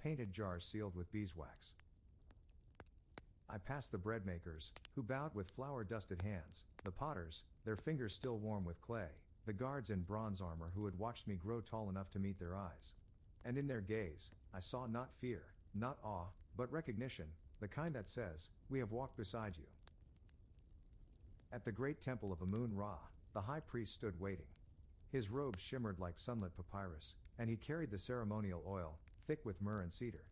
painted jars sealed with beeswax. I passed the bread makers, who bowed with flour-dusted hands, the potters, their fingers still warm with clay, the guards in bronze armor who had watched me grow tall enough to meet their eyes. And in their gaze, I saw not fear, not awe, but recognition, the kind that says, "We have walked beside you." At the great temple of Amun-Ra, the high priest stood waiting. His robes shimmered like sunlit papyrus, and he carried the ceremonial oil, thick with myrrh and cedar.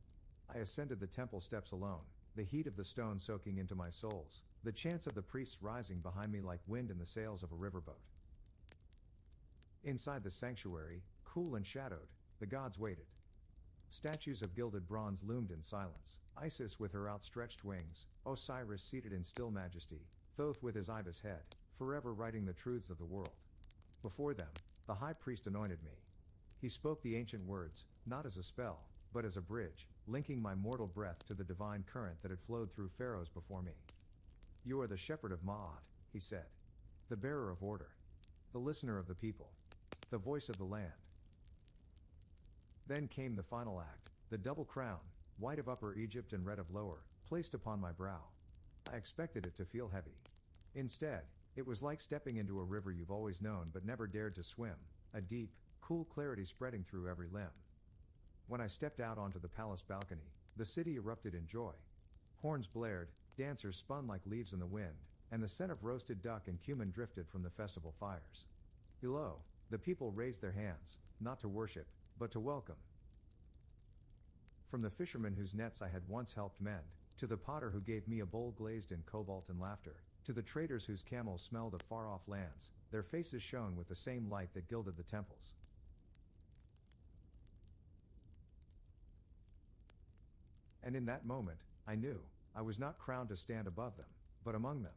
I ascended the temple steps alone, the heat of the stone soaking into my soles, the chants of the priests rising behind me like wind in the sails of a riverboat. Inside the sanctuary, cool and shadowed, the gods waited. Statues of gilded bronze loomed in silence, Isis with her outstretched wings, Osiris seated in still majesty, Thoth with his ibis head, forever writing the truths of the world. Before them, the high priest anointed me. He spoke the ancient words, not as a spell, but as a bridge, linking my mortal breath to the divine current that had flowed through pharaohs before me. "You are the shepherd of Ma'at," he said. "The bearer of order. The listener of the people. The voice of the land." Then came the final act, the double crown, white of Upper Egypt and red of Lower, placed upon my brow. I expected it to feel heavy. Instead, it was like stepping into a river you've always known but never dared to swim, a deep, cool clarity spreading through every limb. When I stepped out onto the palace balcony, the city erupted in joy. Horns blared, dancers spun like leaves in the wind, and the scent of roasted duck and cumin drifted from the festival fires. Below, the people raised their hands, not to worship, but to welcome. From the fisherman whose nets I had once helped mend, to the potter who gave me a bowl glazed in cobalt and laughter, to the traders whose camels smelled of far-off lands, their faces shone with the same light that gilded the temples. And in that moment, I knew, I was not crowned to stand above them, but among them.